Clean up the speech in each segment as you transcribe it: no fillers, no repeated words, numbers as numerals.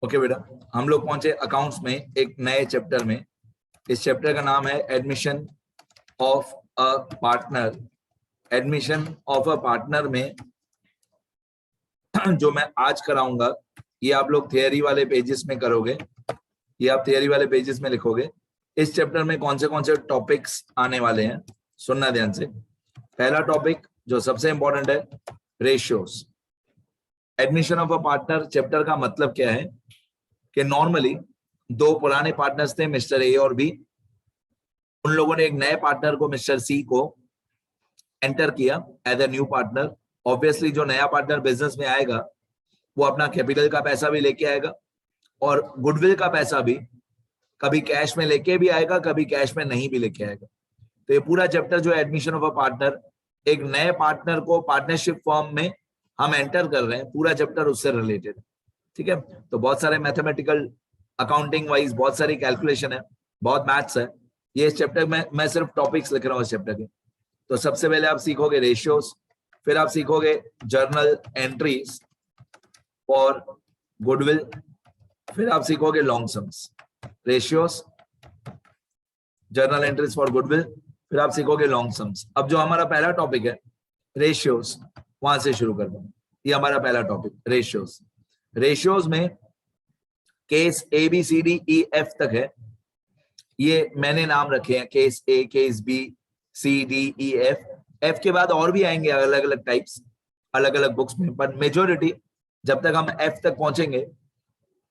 Okay बेटा, हम लोग पहुंचे अकाउंट्स में एक नए चैप्टर में। इस चैप्टर का नाम है admission of a partner. Admission of a partner में जो मैं आज कराऊंगा ये आप लोग थियरी वाले पेजेस में करोगे, ये आप थियरी वाले पेजेस में लिखोगे। इस चैप्टर में कौन से टॉपिक्स आने वाले हैं सुनना ध्यान से। पहला टॉपिक जो सबसे इंपॉर्टेंट है, ratios. Admission of a partner chapter का मतलब क्या है कि नॉर्मली दो पुराने पार्टनर्स थे, मिस्टर ए और बी। उन लोगों ने एक नए पार्टनर को, मिस्टर सी को एंटर किया as a new partner. Obviously जो नया पार्टनर बिजनेस में आएगा वो अपना कैपिटल का पैसा भी लेके आएगा और गुडविल का पैसा भी कभी कैश में लेके भी आएगा, कभी कैश में नहीं भी लेके आएगा। तो ये पूरा चैप्टर जो है एडमिशन ऑफ अ पार्टनर, एक नए पार्टनर को पार्टनरशिप फॉर्म में हम एंटर कर रहे हैं, पूरा चैप्टर उससे रिलेटेड है। ठीक है, तो बहुत सारे मैथमेटिकल अकाउंटिंग वाइज बहुत सारी कैलकुलेशन है, बहुत मैथ्स है। ये इस चैप्टर में मैं सिर्फ टॉपिक्स लिख रहा हूँ इस चैप्टर के। तो सबसे पहले आप सीखोगे रेशियोज, फिर आप सीखोगे जर्नल एंट्रीज फॉर गुडविल, फिर आप सीखोगे long sums. Ratios, journal entries for goodwill, फिर आप सीखोगे लॉन्ग सम्स। अब जो हमारा पहला टॉपिक है रेशियोज, वहां से शुरू करते हैं। ये हमारा पहला टॉपिक रेशियोज। रेशियोज में case A B C D E F तक है, ये मैंने नाम रखे हैं, case A, case B, C D E F. F के बाद और भी आएंगे अलग अलग टाइप्स, अलग अलग बुक्स में, पर मेजोरिटी जब तक हम एफ तक पहुंचेंगे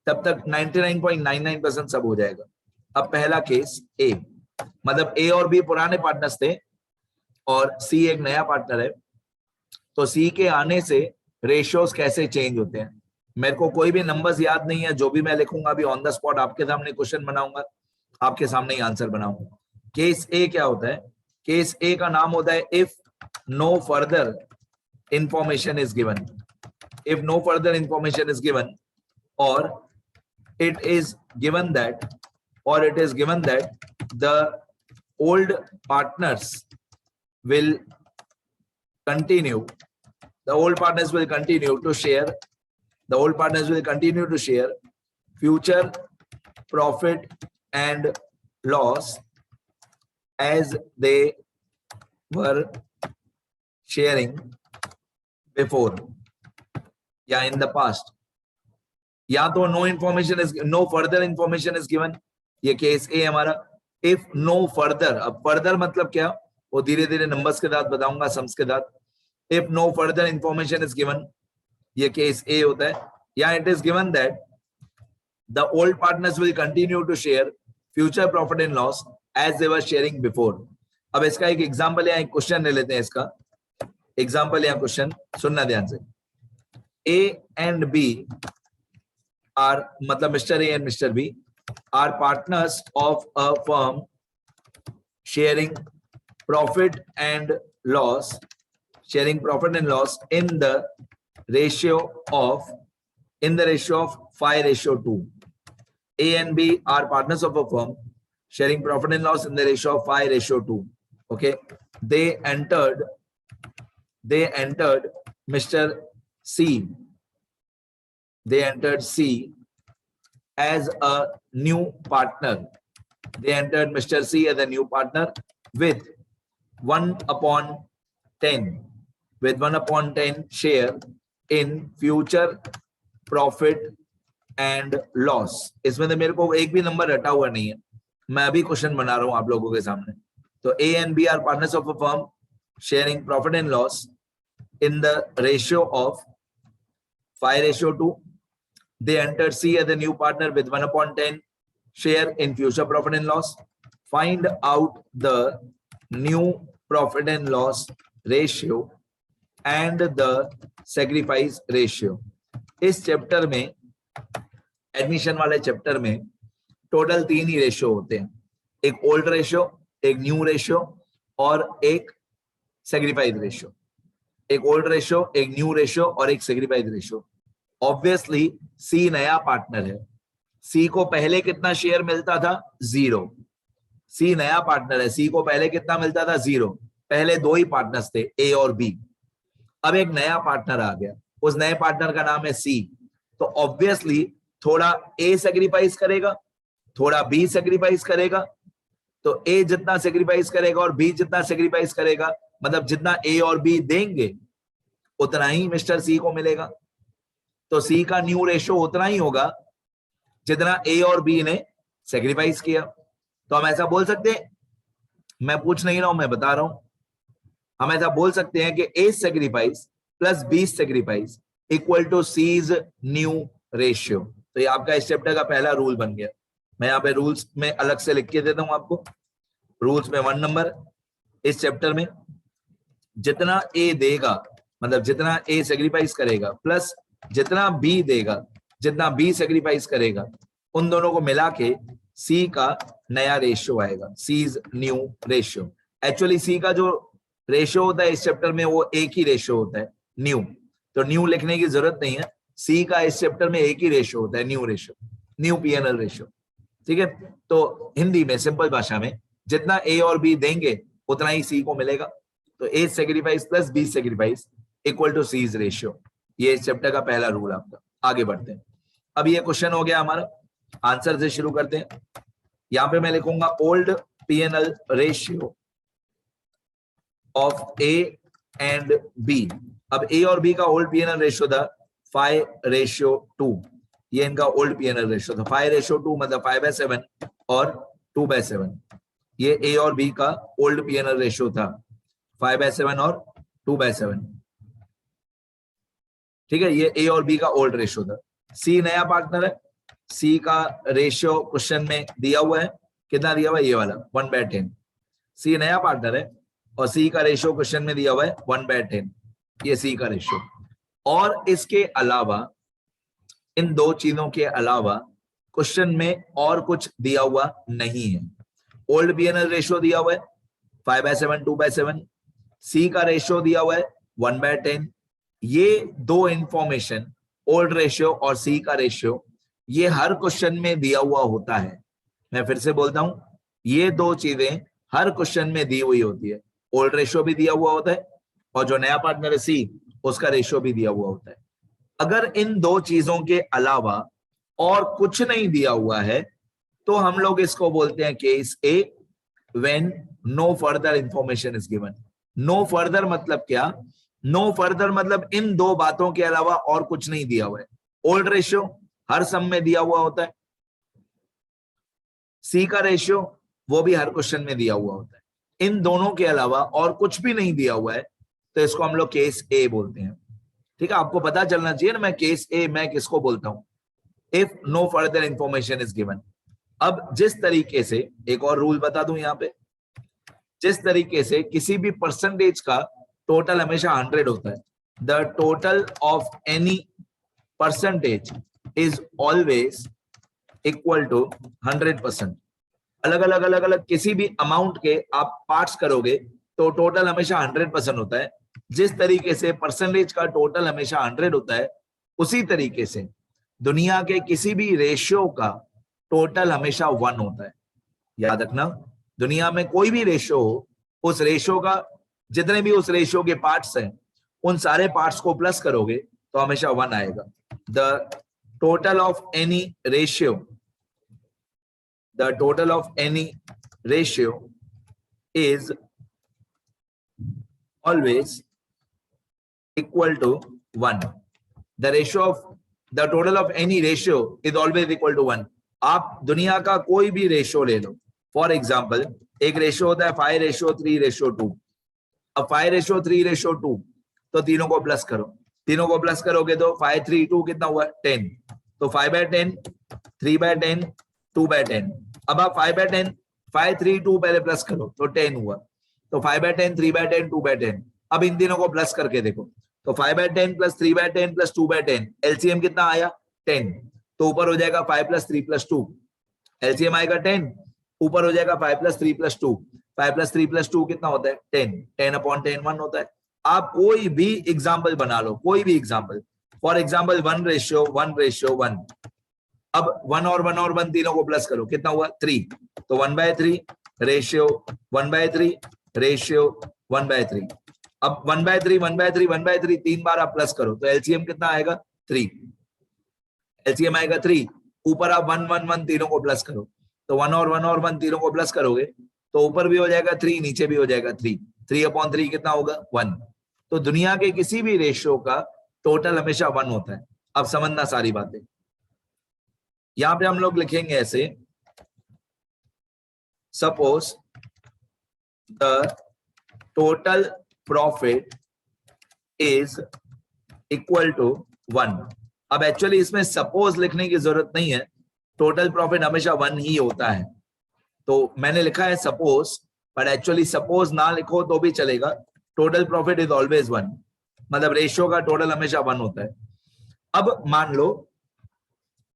तब तक 99.99% सब हो जाएगा। अब पहला केस ए, मतलब ए और बी पुराने पार्टनर्स थे और सी एक नया पार्टनर है। तो सी के आने से रेशियोज कैसे चेंज होते हैं। मेरे को कोई भी नंबर्स याद नहीं है, जो भी मैं लिखूंगा अभी ऑन द स्पॉट आपके सामने क्वेश्चन बनाऊंगा, आपके सामने ही आंसर बनाऊंगा। केस ए क्या होता है? केस ए का नाम होता है if no further information is given. If no further information is given और it is given that the old partners will continue to share future profit and loss as they were sharing before या in the past। या तो no further information is given, ये case A हमारा। If no further, अब further मतलब क्या वो धीरे धीरे नंबर्स के साथ बताऊंगा, सम्स के साथ। If no further information is given, ये केस ए होता है। या it is given that the old partners will continue to share future profit and loss as they were sharing before. अब इसका एक एग्जाम्पल या एक क्वेश्चन ले लेते हैं। इसका एग्जाम्पल या क्वेश्चन सुनना ध्यान से। ए एंड बी are, मतलब Mr. A and Mr. B are partners of a firm sharing profit and loss in the ratio of 5:2. A and B are partners of a firm sharing profit and loss in the ratio of 5:2. Okay, they entered Mr. C. They entered C as a new partner. They entered Mr. C as a new partner with 1/10 share in future profit and loss। इसमें तो मेरे को एक भी number रटा हुआ नहीं है, मैं अभी क्वेश्चन बना रहा हूं आप लोगों के सामने। तो A and B are partners of a firm sharing profit and loss in the ratio of 5:2। They entered C as a new partner with 1/10 share in future profit and loss. Find out the new profit and loss ratio and the sacrifice ratio। इस chapter में, admission वाले chapter में total 3 ही ratio होते हैं, एक old ratio, एक new ratio और एक सैक्रिफाइस रेशियो। एक ओल्ड रेशियो, एक न्यू रेशियो और एक सैक्रिफाइस रेशियो। ऑब्वियसली सी नया पार्टनर है, सी को पहले कितना शेयर मिलता था? 0। सी नया पार्टनर है, सी को पहले कितना मिलता था? 0। पहले 2 ही पार्टनर्स थे, ए और बी। अब एक नया पार्टनर आ गया, उस नए पार्टनर का नाम है सी। तो ऑब्वियसली थोड़ा ए सेक्रीफाइस करेगा, थोड़ा बी सेक्रीफाइस करेगा, तो ए जितना सेक्रीफाइस करेगा और बी जितना सेक्रीफाइस करेगा, मतलब जितना ए और बी देंगे उतना ही मिस्टर सी को मिलेगा। तो सी का न्यू रेशियो उतना ही होगा जितना ए और बी ने सेक्रीफाइस किया। तो हम ऐसा बोल सकते हैं, मैं पूछ नहीं रहा हूं, मैं बता रहा हूं, हम ऐसा बोल सकते हैं कि A sacrifice plus B sacrifice equal to C's new ratio. तो ये आपका इस चैप्टर का पहला रूल बन गया। मैं यहाँ पे रूल्स में अलग से लिख के देता हूं आपको। रूल्स में 1 नंबर, इस चैप्टर में जितना ए देगा, मतलब जितना ए सेक्रीफाइस करेगा प्लस जितना बी देगा, जितना बी सेक्रीफाइस करेगा, उन दोनों को मिला के सी का नया रेशियो आएगा, C's new ratio. Actually C का जो रेशियो होता है इस चैप्टर में वो एक ही रेशियो होता है, न्यू। तो न्यू लिखने की जरूरत नहीं है, सी का इस चैप्टर में एक ही रेशियो होता है, new ratio, new PNL ratio. ठीक है, तो हिंदी में सिंपल भाषा में जितना ए और बी देंगे उतना ही सी को मिलेगा। तो A sacrifice plus B sacrifice equal to C's ratio, ये इस चैप्टर का पहला रूल आपका। आगे बढ़ते हैं। अब ये क्वेश्चन हो गया हमारा, आंसर से शुरू करते हैं। यहां पे मैं लिखूंगा old PNL ratio of A and B. अब ए और बी का ओल्ड पीएनएल रेशियो था 5:2, ये इनका ओल्ड पीएनएल रेशियो था 5:2, मतलब 5/7 और 2/7। ये ए और बी का ओल्ड पीएनएल रेशियो था 5/7 और 2/7। ठीक है, ये ए और बी का ओल्ड रेशियो था। सी नया पार्टनर है, सी का रेशियो क्वेश्चन में दिया हुआ है, कितना दिया हुआ है, ये वाला 1/10। सी नया पार्टनर है और सी का रेशियो क्वेश्चन में दिया हुआ है 1/10, ये सी का रेशियो। और इसके अलावा, इन दो चीजों के अलावा क्वेश्चन में और कुछ दिया हुआ नहीं है। ओल्ड पीएनएल रेशियो दिया हुआ है 5/7 2/7, सी का रेशियो दिया हुआ है 1/10। ये दो इंफॉर्मेशन, ओल्ड रेशियो और सी का रेशियो, ये हर क्वेश्चन में दिया हुआ होता है। मैं फिर से बोलता हूं, ये दो चीजें हर क्वेश्चन में दी हुई होती है। ओल्ड रेशियो भी दिया हुआ होता है और जो नया पार्टनर है सी, उसका रेशियो भी दिया हुआ होता है। अगर इन दो चीजों के अलावा और कुछ नहीं दिया हुआ है तो हम लोग इसको बोलते हैं case A, when no further information is given. No further मतलब क्या? नो फर्दर मतलब इन दो बातों के अलावा और कुछ नहीं दिया हुआ है। ओल्ड रेशियो हर सम में दिया हुआ होता है, सी का रेशियो वो भी हर क्वेश्चन में दिया हुआ होता है। इन दोनों के अलावा और कुछ भी नहीं दिया हुआ है तो इसको हम लोग केस ए बोलते हैं। ठीक है, आपको पता चलना चाहिए ना मैं केस ए मैं किसको बोलता हूं, if no further information is given. अब जिस तरीके से, एक और रूल बता दूं यहां पे, जिस तरीके से किसी भी परसेंटेज का टोटल हमेशा 100 होता है, the total of any percentage is always equal to 100%। अलग अलग किसी भी अमाउंट के आप पार्ट्स करोगे तो टोटल हमेशा 100% होता है। जिस तरीके से परसेंटेज का टोटल हमेशा 100 होता है, उसी तरीके से दुनिया के किसी भी रेशियो का टोटल हमेशा 1 होता है। याद रखना, दुनिया में कोई भी रेशियो हो, उस रेशियो का जितने भी उस रेशियो के पार्ट्स हैं, उन सारे पार्ट्स को प्लस करोगे तो हमेशा 1 आएगा। The total of any ratio, the total of any ratio is always equal to 1. The ratio of the total of any ratio is always equal to 1. आप दुनिया का कोई भी रेशियो ले लो, फॉर एग्जाम्पल एक रेशियो होता है 5:3:2। अब 5:3:2 तो तीनों को प्लस करो, तीनों को प्लस करोगे तो 5/3 कितना हुआ 10, तो 5/10 3/10 2/10। अब आप 5/10 5/3 पहले प्लस करो तो 10 हुआ, तो 5/10 3/10 2/10। अब इन तीनों को प्लस करके देखो तो 5/10 प्लस 3/10 प्लस 2/10, एलसीएम कितना आया 10, तो ऊपर हो जाएगा 5 + 3 + 2, एलसीएम आएगा 10, ऊपर हो जाएगा 5 + 3 + 2, 5 + 3 + 2 कितना होता है 10, 10/10 1 होता है। आप कोई भी एग्जाम्पल बना लो, कोई भी एग्जाम्पल, फॉर एग्जाम्पल 1:1:1। अब 1 और 1 और 1 तीनों को प्लस करो, कितना हुआ 3, तो 1/3 रेशियो 1/3 रेशियो 1/3। अब 1/3 1/3 1/3 तीन बार आप प्लस करो तो एलसीएम कितना आएगा 3, एलसीएम आएगा 3, ऊपर आप 1 1 1 तीनों को प्लस करो, तो 1 और 1 और 1 तीनों को प्लस करोगे तो ऊपर भी हो जाएगा 3, नीचे भी हो जाएगा 3, 3/3 कितना होगा 1। तो दुनिया के किसी भी रेशियो का टोटल हमेशा 1 होता है। अब समझना सारी बातें, यहां पे हम लोग लिखेंगे ऐसे, suppose the total profit is equal to 1। अब एक्चुअली इसमें सपोज लिखने की जरूरत नहीं है, टोटल प्रॉफिट हमेशा 1 ही होता है। तो मैंने लिखा है सपोज, पर एक्चुअली सपोज ना लिखो तो भी चलेगा, टोटल प्रॉफिट इज ऑलवेज 1, मतलब रेशियो का टोटल हमेशा 1 होता है। अब मान लो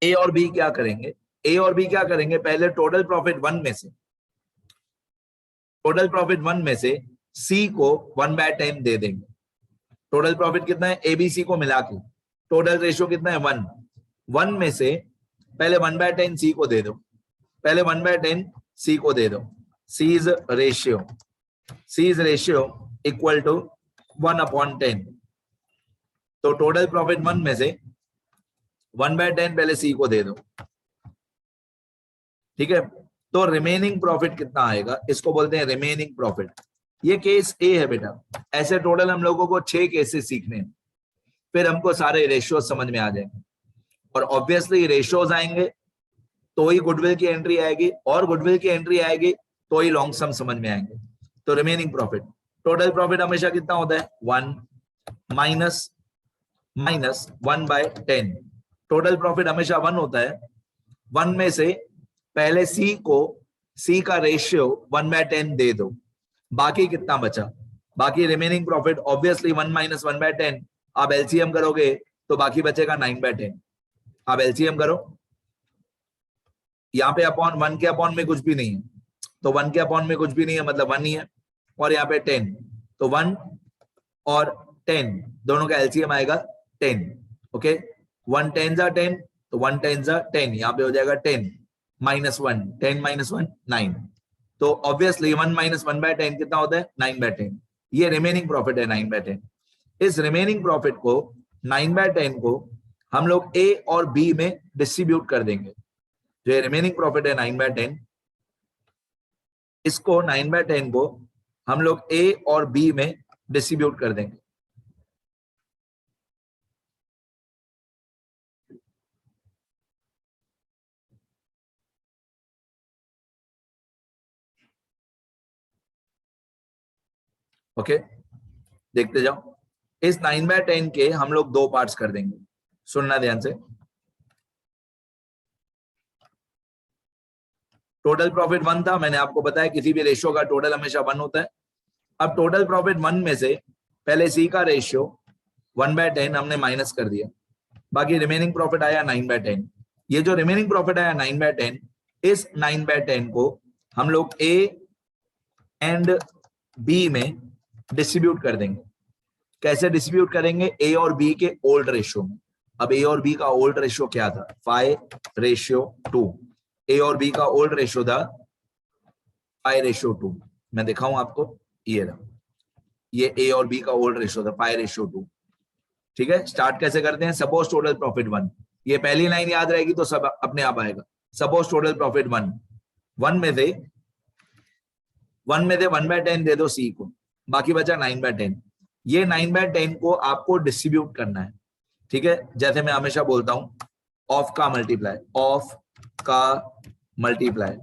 ए और बी क्या करेंगे, ए और बी क्या करेंगे, पहले टोटल प्रॉफिट 1 में से, टोटल प्रॉफिट 1 में से सी को 1/10 दे देंगे। टोटल प्रॉफिट कितना है एबीसी को मिला के, टोटल रेशियो कितना है 1, 1 में से पहले 1/10 सी को दे दो, पहले 1/10 सी को दे दो, सी इज रेशियो इक्वल टू 1/10। तो टोटल प्रॉफिट 1 में से 1/10 पहले सी को दे दो, ठीक है। तो रिमेनिंग प्रॉफिट कितना आएगा, इसको बोलते हैं रिमेनिंग प्रॉफिट। ये केस ए है बेटा, ऐसे टोटल हम लोगों को 6 केसेस सीखने हैं, फिर हमको सारे रेशियोज समझ में आ जाएंगे। और ऑब्वियसली रेशियोज आएंगे तो ही गुडविल की एंट्री आएगी, और गुडविल की एंट्री आएगी तो ही लॉन्ग सम समझ में आएंगे। तो रिमेनिंग प्रॉफिट, टोटल प्रॉफिट हमेशा कितना होता है 1 माइनस 1/10। टोटल प्रॉफिट हमेशा 1 होता है, 1 में से पहले सी को, सी का रेशियो 1/10 दे दो, बाकी कितना बचा, बाकी रिमेनिंग प्रॉफिट ऑब्वियसली 1 माइनस 1/10। आप एलसीएम करोगे तो बाकी बचेगा 9/10। आप एलसीएम करो, यहाँ पे अपॉन 1 के अपॉन में कुछ भी नहीं है, तो 1 के अपॉन में कुछ भी नहीं है मतलब 1 ही है, और यहाँ पे 10, तो 1 और 10 दोनों का एलसीएम आएगा 10। ओके, 1 10 जा 10, तो 1 10 जा 10, यहाँ पे हो जाएगा 10 माइनस 1, 10 माइनस 1 9। तो ऑब्वियसली 1 माइनस 1/10 कितना होता है 9/10। ये रिमेनिंग प्रॉफिट है 9/10। इस रिमेनिंग प्रॉफिट को 9/10 को हम लोग ए और बी में डिस्ट्रीब्यूट कर देंगे। जो रिमेनिंग प्रॉफिट है 9/10, इसको 9/10 को हम लोग ए और बी में डिस्ट्रीब्यूट कर देंगे। ओके, देखते जाओ। इस 9/10 के हम लोग 2 पार्ट्स कर देंगे, सुनना ध्यान से। टोटल प्रॉफिट 1 था, मैंने आपको बताया किसी भी रेशियो का टोटल हमेशा 1 होता है। अब टोटल प्रॉफिट 1 में से पहले सी का रेशियो 1/10 हमने माइनस कर दिया, बाकी रिमेनिंग प्रॉफिट आया 9/10। ये जो रिमेनिंग प्रॉफिट आया 9/10, इस 9/10 को हम लोग ए एंड बी में डिस्ट्रीब्यूट कर देंगे। कैसे डिस्ट्रीब्यूट करेंगे, ए और बी के ओल्ड रेशियो में। अब ए और बी का ओल्ड रेशियो क्या था 5:2। ए और बी का ओल्ड रेशियो था 5:2। मैं दिखाऊं आपको, ये रहा, ये ए और बी का ओल्ड रेशियो था 5:2। ठीक है, स्टार्ट कैसे करते हैं, सपोज टोटल प्रॉफिट 1, ये पहली लाइन याद रहेगी तो सब अपने आप आएगा। सपोज टोटल प्रॉफिट 1, 1 में से 1/10 दे दो सी को, बाकी बचा 9/10। ये 9/10 को आपको डिस्ट्रीब्यूट करना है। ठीक है, जैसे मैं हमेशा बोलता हूं, ऑफ का मल्टीप्लाई, ऑफ का मल्टीप्लाई।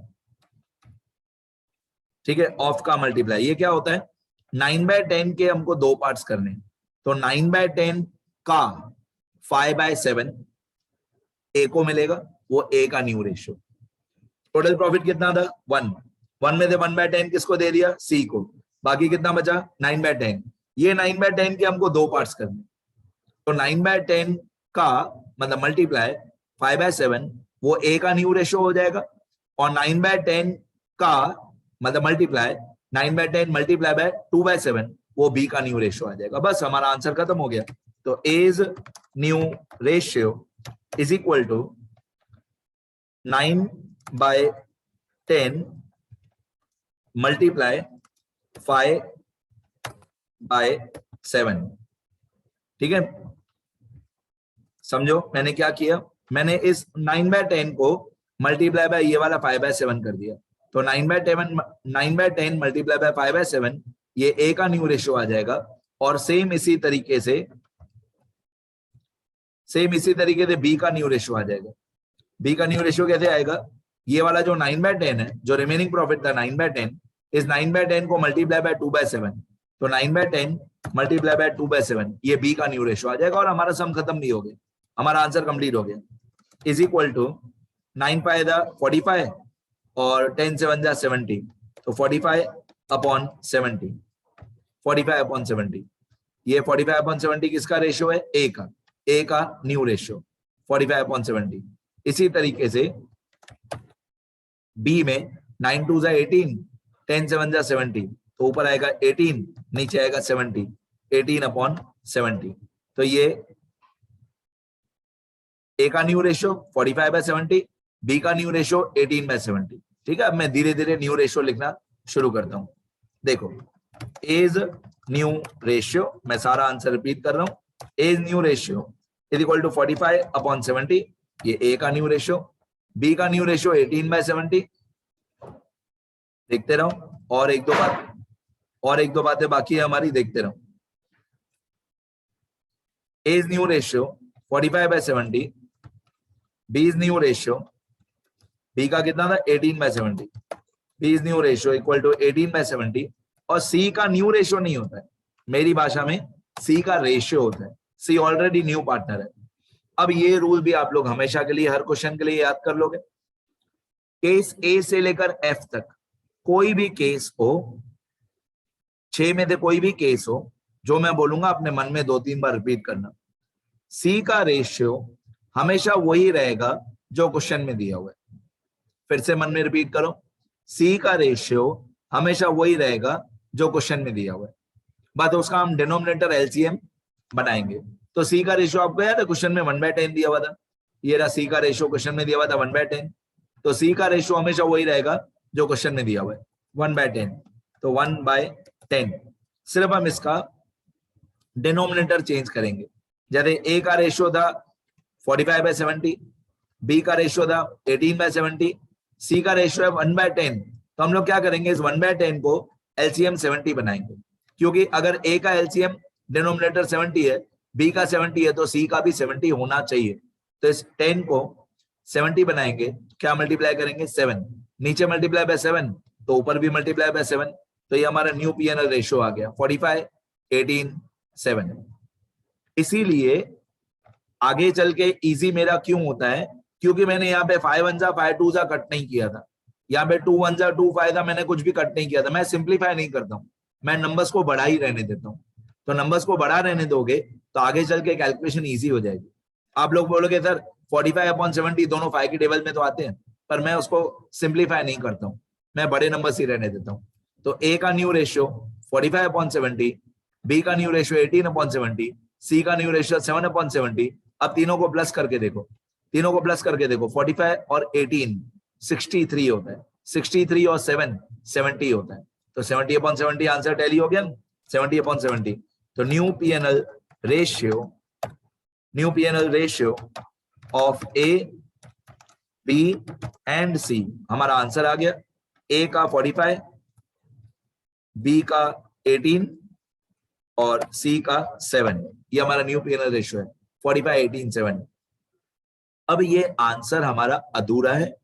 ठीक है, ऑफ का मल्टीप्लाई ये क्या होता है, 9/10 के हमको 2 पार्ट्स करने हैं, तो 9/10 का 5/7 ए को मिलेगा, वो ए का न्यू रेशियो। टोटल प्रॉफिट कितना था 1, 1 में से 1/10 किसको दे दिया सी को, बाकी कितना बचा 9/10। ये 9/10 के हमको 2 पार्ट्स करने, तो 9/10 का मतलब मल्टीप्लाई 5/7 वो ए का न्यू रेशियो हो जाएगा, और 9/10 का मतलब मल्टीप्लाई 9/10 मल्टीप्लाई बाय 2/7 वो बी का न्यू रेशियो आ जाएगा। बस हमारा आंसर खत्म हो गया। तो A's new ratio is equal to 9/10 multiply 5/7। ठीक है, समझो मैंने क्या किया, मैंने इस 9/10 को मल्टीप्लाई बाय ये वाला 5/7 कर दिया, तो 9/10 मल्टीप्लाई बाय 5/7 ये ए का न्यू रेशियो आ जाएगा। और सेम इसी तरीके से बी का न्यू रेशियो आ जाएगा। बी का न्यू रेशियो कैसे आएगा, ये वाला जो 9/10 है, जो रिमेनिंग प्रॉफिट था 9/10, इस 9/10 को मल्टीप्लाई बाय 2/7, तो 9/10 मल्टीप्लाई बाय 2/7 ये बी का न्यू रेशियो आ जाएगा और हमारा सम खत्म नहीं हो गया, हमारा आंसर कंप्लीट हो गया। इज इक्वल टू 9 5 45 और 10 7 70, तो 45/70, 45/70। ये 45/70 किसका रेशियो है, ए का न्यू रेशियो 45/70। इसी तरीके से बी में 9 2 18, 10 7 70, तो ऊपर आएगा 18, नीचे आएगा 70, 18/70। तो ये ए का न्यू रेशियो 45/70, बी का न्यू रेशियो 18/70। ठीक है, अब मैं धीरे धीरे न्यू रेशियो लिखना शुरू करता हूं। देखो, एज न्यू रेशियो, मैं सारा आंसर रिपीट कर रहा हूं, A's new ratio is equal to 45/70, ये ए का न्यू रेशियो, बी का न्यू रेशियो 18/70। देखते रहो, और एक दो बातें बाकी है हमारी, देखते रहो। एज न्यू रेशियो 45/70, बीज न्यू रेशियो, बी का कितना था 18/70, बीज न्यू रेशियो इक्वल टू 18/70, और सी का न्यू रेशियो नहीं होता है, मेरी भाषा में सी का रेशियो होता है, सी ऑलरेडी न्यू पार्टनर है। अब ये रूल भी आप लोग हमेशा के लिए, हर क्वेश्चन के लिए याद कर लोगे। केस ए से लेकर एफ तक कोई भी केस हो, 6 में से कोई भी केस हो, जो मैं बोलूंगा अपने मन में 2-3 बार रिपीट करना। सी का रेशियो हमेशा वही रहेगा जो क्वेश्चन में दिया हुआ है। फिर से मन में रिपीट करो, सी का रेशियो हमेशा वही रहेगा जो क्वेश्चन में दिया हुआ है, बात उसका हम डिनोमिनेटर एलसीएम बनाएंगे। तो सी का रेशियो आपको याद है, क्वेश्चन में 1/10 दिया हुआ था, ये रहा सी का रेशियो क्वेश्चन में दिया हुआ था 1/10, तो सी का रेशियो हमेशा वही रहेगा जो क्वेश्चन में दिया हुआ है 1/10, तो 1/10। सिर्फ हम इसका डिनोमिनेटर चेंज करेंगे। जैसे ए का रेशियो था 45/70, बी का रेशियो था 18/70, सी का रेशियो है 1/10, तो हम लोग क्या करेंगे, इस 1/10 को एलसीएम 70 बनाएंगे, क्योंकि अगर ए का एलसीएम डिनोमिनेटर 70 है, बी का 70 है, तो सी का भी 70 होना चाहिए। तो इस 10 को 70 बनाएंगे, क्या मल्टीप्लाई करेंगे 7, नीचे मल्टीप्लाई बाय 7, तो ऊपर भी मल्टीप्लाई बाय 7, तो ये हमारा न्यू पीएनएल रेशियो आ गया 45 18 7। इसीलिए आगे चल के इजी मेरा क्यों होता है, क्योंकि मैंने यहाँ पे 5 1 5 2 कट नहीं किया था, यहाँ पे 2 1 2 5 मैंने कुछ भी कट नहीं किया था, मैं सिंप्लीफाई नहीं करता हूँ, मैं नंबर्स को बढ़ा ही रहने देता हूँ। तो नंबर्स को बढ़ा रहने दोगे तो आगे चल के कैलकुलेशन इजी हो जाएगी। आप लोग बोलोगे सर 45/70 दोनों 5 की टेबल में तो आते हैं, पर मैं उसको सिंप्लीफाई नहीं करता हूँ, मैं बड़े नंबर्स ही रहने देता हूँ। तो ए का न्यू रेशियो 45/70, बी का न्यू रेशियो 18/70, सी का न्यू रेशियो 7/70। अब तीनों को प्लस करके देखो, 45 और 18 63 होता है, 63 और 7 70 होता है, तो 70/70 आंसर टैली हो गया, 70/70। तो new PNL ratio of A B and C, हमारा आंसर आ गया, ए का 45, बी का 18 और सी का 7, ये हमारा न्यू पीएनएल रेशियो है 45 18 7। अब ये आंसर हमारा अधूरा है,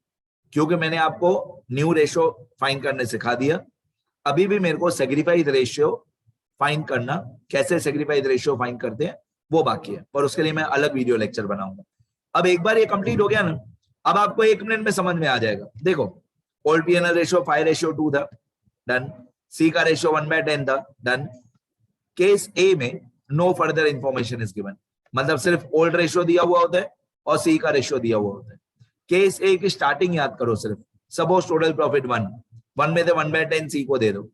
क्योंकि मैंने आपको न्यू रेशियो फाइंड करने सिखा दिया, अभी भी मेरे को सेग्रीफाइड रेशियो फाइंड करना, कैसे सेग्रीफाइड रेशियो फाइंड करते हैं वो बाकी है, और उसके लिए मैं अलग वीडियो लेक्चर बनाऊंगा। अब एक बार ये कंप्लीट हो गया ना, अब आपको 1 मिनट में समझ में आ जाएगा। देखो, ओल्ड पीएनएल रेशियो 5:2 था, डन। सी का रेशियो 1/10 था, डन। केस ए में no further information is given, मतलब सिर्फ ओल्ड रेशियो दिया हुआ होता है और सी का रेशियो दिया हुआ होता है। केस ए की स्टार्टिंग याद करो, सिर्फ सपोज टोटल प्रॉफिट 1 में से 1/10 सी को दे दो,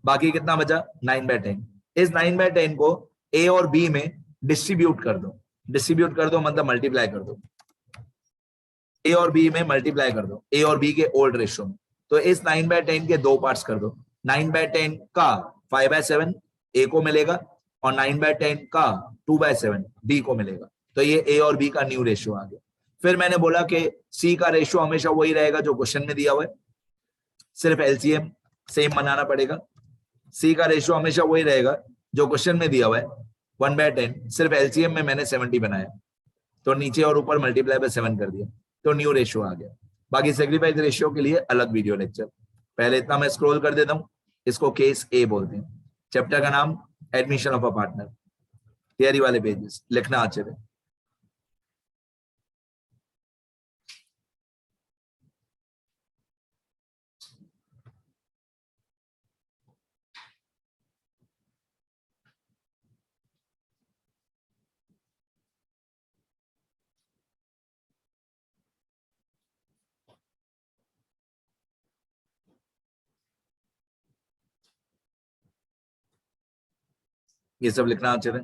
बाकी कितना बचा 9/10। इस 9/10 को ए और बी में डिस्ट्रीब्यूट कर दो, मतलब मल्टीप्लाई कर दो, ए और बी में मल्टीप्लाई कर दो, ए और बी के ओल्ड रेशियो में। तो इस 9/10 के 2 पार्ट्स कर दो, 9/10 का 5/7 ए को मिलेगा और 9/10 का 2/7 बी को मिलेगा, तो ये ए और बी का न्यू रेशियो आ गया। फिर मैंने बोला कि सी का रेशियो हमेशा वही रहेगा जो क्वेश्चन में दिया हुआ है, सिर्फ एलसीएम सेम बनाना पड़ेगा। सी का रेशियो हमेशा वही रहेगा जो क्वेश्चन में दिया हुआ है 1/10, सिर्फ एलसीएम में मैंने 70 बनाया, तो नीचे और ऊपर मल्टीप्लाई बाय 7 कर दिया, तो न्यू रेशियो आ गया। बाकी सेक्रीफाइस रेशियो के लिए अलग वीडियो लेक्चर। पहले इतना मैं स्क्रॉल कर देता हूं, इसको केस ए बोलते हैं। चैप्टर का नाम admission of a partner, theory वाले पेजेस लिखना अच्छे से। ये सब लिखना अच्छे से।